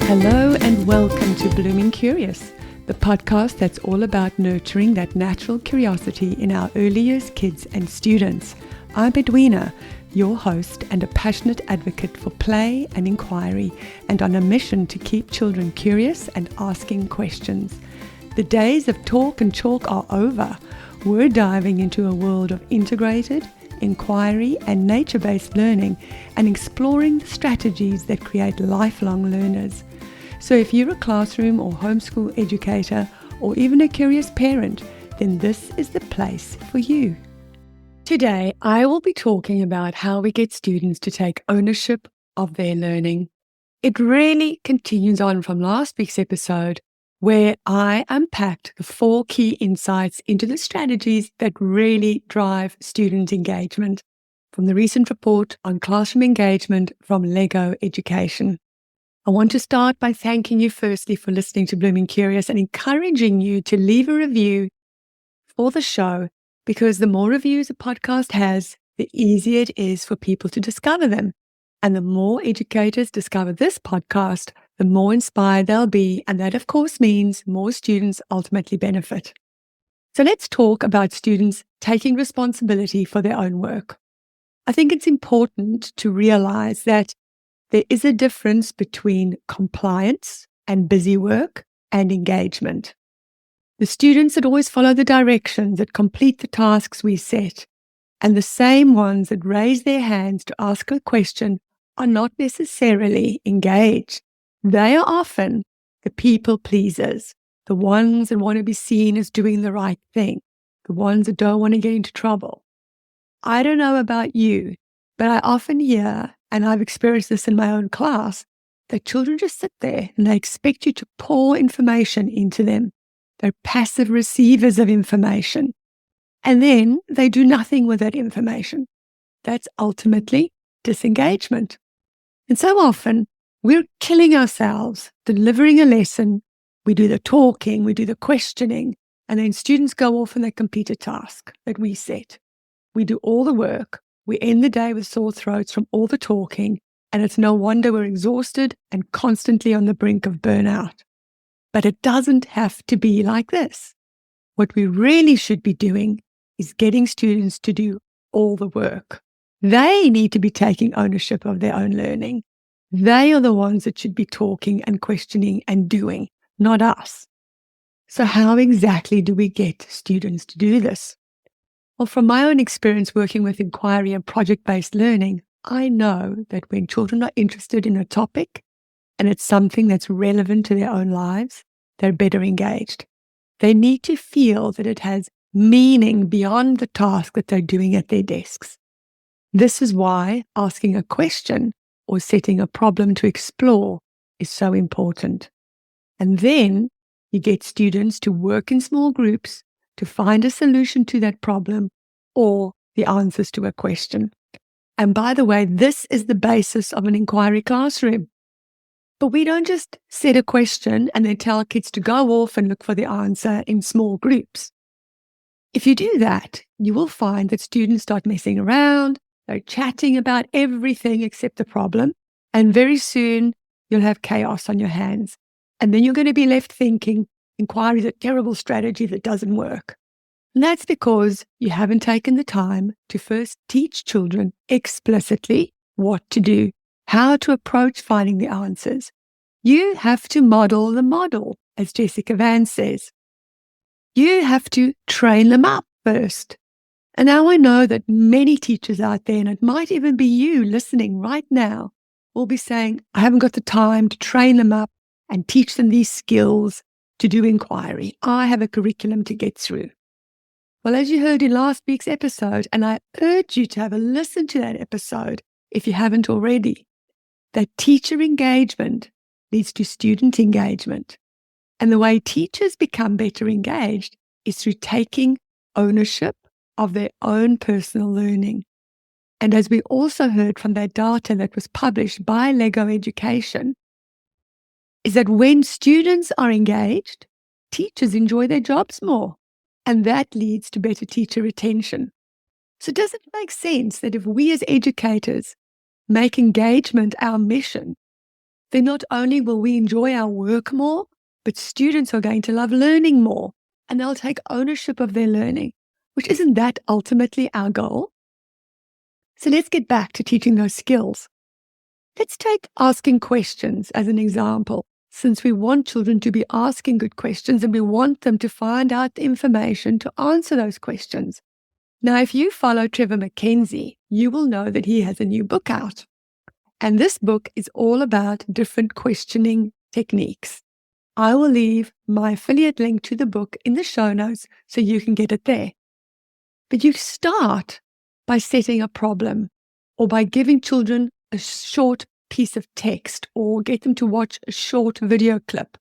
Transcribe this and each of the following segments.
Hello and welcome to Blooming Curious, the podcast that's all about nurturing that natural curiosity in our early years kids and students. I'm Edwina, your host and a passionate advocate for play and inquiry, and on a mission to keep children curious and asking questions. The days of talk and chalk are over. We're diving into a world of integrated inquiry and nature-based learning and exploring the strategies that create lifelong learners. So if you're a classroom or homeschool educator or even a curious parent, then this is the place for you. Today, I will be talking about how we get students to take ownership of their learning. It really continues on from last week's episode, where I unpacked the 4 key insights into the strategies that really drive student engagement from the recent report on classroom engagement from Lego Education. I want to start by thanking you firstly for listening to Blooming Curious and encouraging you to leave a review for the show, because the more reviews a podcast has, the easier it is for people to discover them. And the more educators discover this podcast, the more inspired they'll be. And that, of course, means more students ultimately benefit. So let's talk about students taking responsibility for their own work. I think it's important to realize that there is a difference between compliance and busy work and engagement. The students that always follow the directions, that complete the tasks we set, and the same ones that raise their hands to ask a question are not necessarily engaged. They are often the people pleasers, the ones that want to be seen as doing the right thing, the ones that don't want to get into trouble. I don't know about you, but I often hear, and I've experienced this in my own class, that children just sit there and they expect you to pour information into them. They're passive receivers of information. And then they do nothing with that information. That's ultimately disengagement. And so often we're killing ourselves delivering a lesson. We do the talking, we do the questioning, and then students go off and they complete a task that we set. We do all the work. We end the day with sore throats from all the talking, and it's no wonder we're exhausted and constantly on the brink of burnout. But it doesn't have to be like this. What we really should be doing is getting students to do all the work. They need to be taking ownership of their own learning. They are the ones that should be talking and questioning and doing, not us. So how exactly do we get students to do this? Well, from my own experience working with inquiry and project-based learning, I know that when children are interested in a topic and it's something that's relevant to their own lives, they're better engaged. They need to feel that it has meaning beyond the task that they're doing at their desks. This is why asking a question or setting a problem to explore is so important. And then you get students to work in small groups to find a solution to that problem or the answers to a question. And by the way, this is the basis of an inquiry classroom. But we don't just set a question and then tell kids to go off and look for the answer in small groups. If you do that, you will find that students start messing around, they're chatting about everything except the problem, and very soon you'll have chaos on your hands. And then you're going to be left thinking, inquiry is a terrible strategy that doesn't work. And that's because you haven't taken the time to first teach children explicitly what to do, how to approach finding the answers. You have to model the model, as Jessica Vance says. You have to train them up first. And now I know that many teachers out there, and it might even be you listening right now, will be saying, I haven't got the time to train them up and teach them these skills to do inquiry. I have a curriculum to get through. Well, as you heard in last week's episode, and I urge you to have a listen to that episode if you haven't already, that teacher engagement leads to student engagement. And the way teachers become better engaged is through taking ownership of their own personal learning. And as we also heard from that data that was published by Lego Education, is that when students are engaged, teachers enjoy their jobs more. And that leads to better teacher retention. So does it make sense that if we as educators make engagement our mission, then not only will we enjoy our work more, but students are going to love learning more, and they'll take ownership of their learning, which isn't that ultimately our goal? So let's get back to teaching those skills. Let's take asking questions as an example, since we want children to be asking good questions and we want them to find out the information to answer those questions. Now, if you follow Trevor McKenzie, you will know that he has a new book out. And this book is all about different questioning techniques. I will leave my affiliate link to the book in the show notes so you can get it there. But you start by setting a problem or by giving children a short piece of text or get them to watch a short video clip.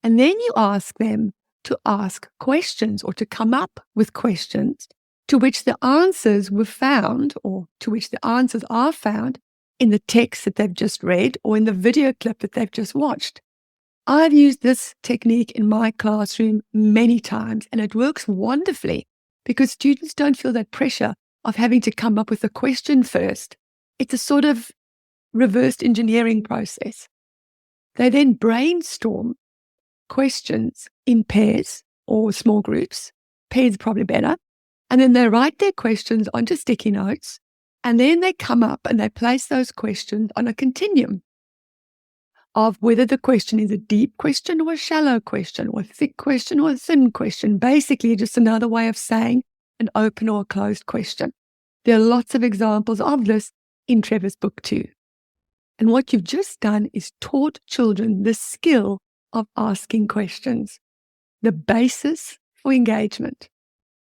And then you ask them to ask questions or to come up with questions to which the answers were found or to which the answers are found in the text that they've just read or in the video clip that they've just watched. I've used this technique in my classroom many times, and it works wonderfully because students don't feel that pressure of having to come up with a question first. It's a sort of reversed engineering process. They then brainstorm questions in pairs or small groups. Pairs probably better. And then they write their questions onto sticky notes, and then they come up and they place those questions on a continuum of whether the question is a deep question or a shallow question or a thick question or a thin question. Basically, just another way of saying an open or a closed question. There are lots of examples of this in Trevor's book too. And what you've just done is taught children the skill of asking questions, the basis for engagement,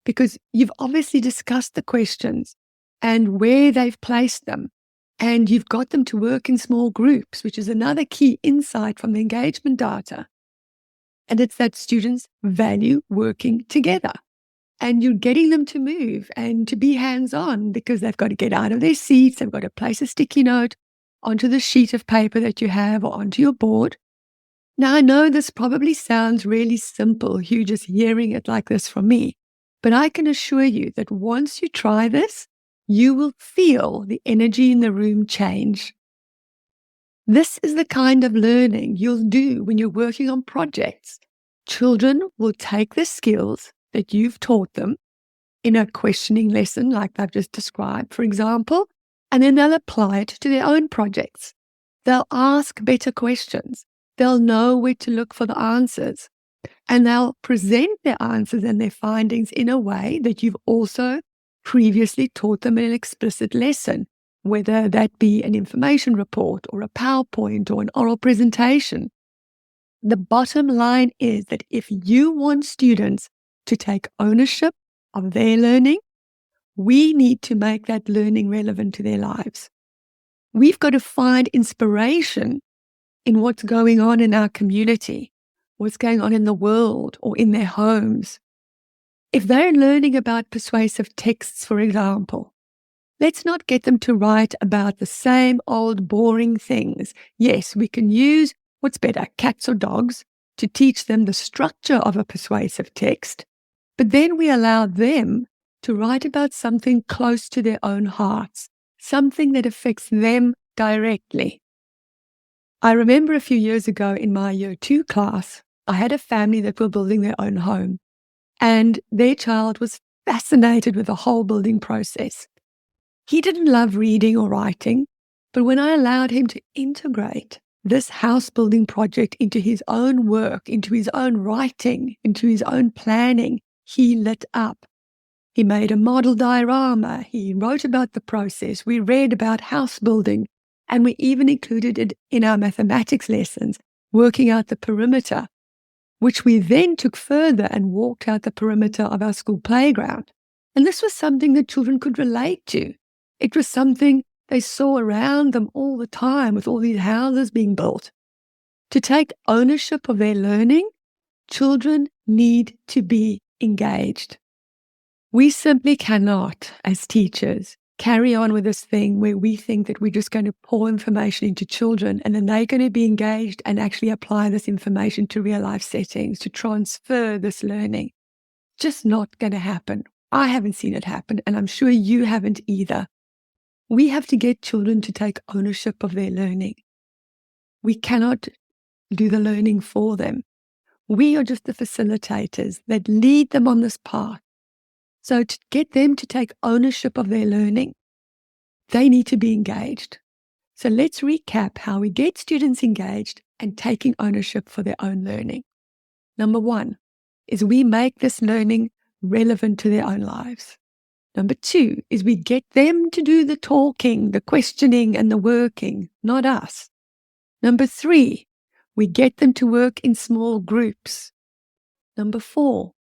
because you've obviously discussed the questions and where they've placed them. And you've got them to work in small groups, which is another key insight from the engagement data. And it's that students value working together. And you're getting them to move and to be hands-on because they've got to get out of their seats. They've got to place a sticky note onto the sheet of paper that you have or onto your board. Now, I know this probably sounds really simple, you just hearing it like this from me. But I can assure you that once you try this, you will feel the energy in the room change. This is the kind of learning you'll do when you're working on projects. Children will take the skills that you've taught them in a questioning lesson like I've just described, for example, and then they'll apply it to their own projects. They'll ask better questions. They'll know where to look for the answers. And they'll present their answers and their findings in a way that you've also previously taught them in an explicit lesson, whether that be an information report or a PowerPoint or an oral presentation. The bottom line is that if you want students to take ownership of their learning, we need to make that learning relevant to their lives. We've got to find inspiration in what's going on in our community, what's going on in the world or in their homes. If they're learning about persuasive texts, for example, let's not get them to write about the same old boring things. Yes, we can use what's better, cats or dogs, to teach them the structure of a persuasive text, but then we allow them to write about something close to their own hearts, something that affects them directly. I remember a few years ago in my Year 2 class, I had a family that were building their own home. And their child was fascinated with the whole building process. He didn't love reading or writing, but when I allowed him to integrate this house building project into his own work, into his own writing, into his own planning, he lit up. He made a model diorama. He wrote about the process. We read about house building, and we even included it in our mathematics lessons, working out the perimeter, which we then took further and walked out the perimeter of our school playground. And this was something that children could relate to. It was something they saw around them all the time with all these houses being built. To take ownership of their learning, children need to be engaged. We simply cannot, as teachers, carry on with this thing where we think that we're just going to pour information into children and then they're going to be engaged and actually apply this information to real life settings, to transfer this learning. Just not going to happen. I haven't seen it happen, and I'm sure you haven't either. We have to get children to take ownership of their learning. We cannot do the learning for them. We are just the facilitators that lead them on this path. So to get them to take ownership of their learning, they need to be engaged. So let's recap how we get students engaged and taking ownership for their own learning. Number 1 is we make this learning relevant to their own lives. Number 2 is we get them to do the talking, the questioning, and the working, not us. Number 3, we get them to work in small groups. Number 4,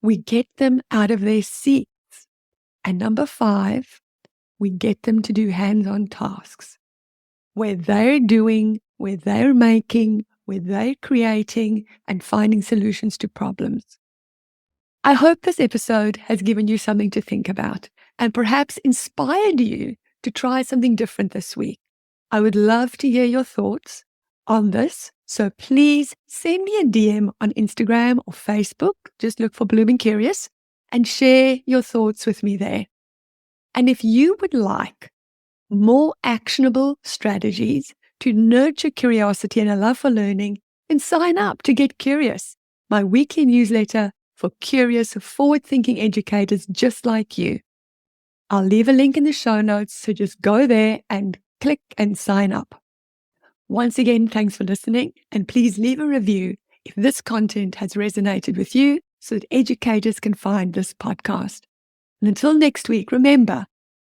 we get them out of their seats. And number 5, we get them to do hands-on tasks where they're doing, where they're making, where they're creating and finding solutions to problems. I hope this episode has given you something to think about and perhaps inspired you to try something different this week. I would love to hear your thoughts on this, so please send me a DM on Instagram or Facebook. Just look for Blooming Curious and share your thoughts with me there. And if you would like more actionable strategies to nurture curiosity and a love for learning, then sign up to Get Curious, my weekly newsletter for curious, forward-thinking educators just like you. I'll leave a link in the show notes, so just go there and click and sign up. Once again, thanks for listening, and please leave a review if this content has resonated with you so that educators can find this podcast. And until next week, remember,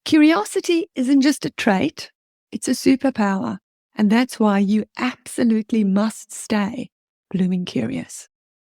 curiosity isn't just a trait, it's a superpower. And that's why you absolutely must stay blooming curious.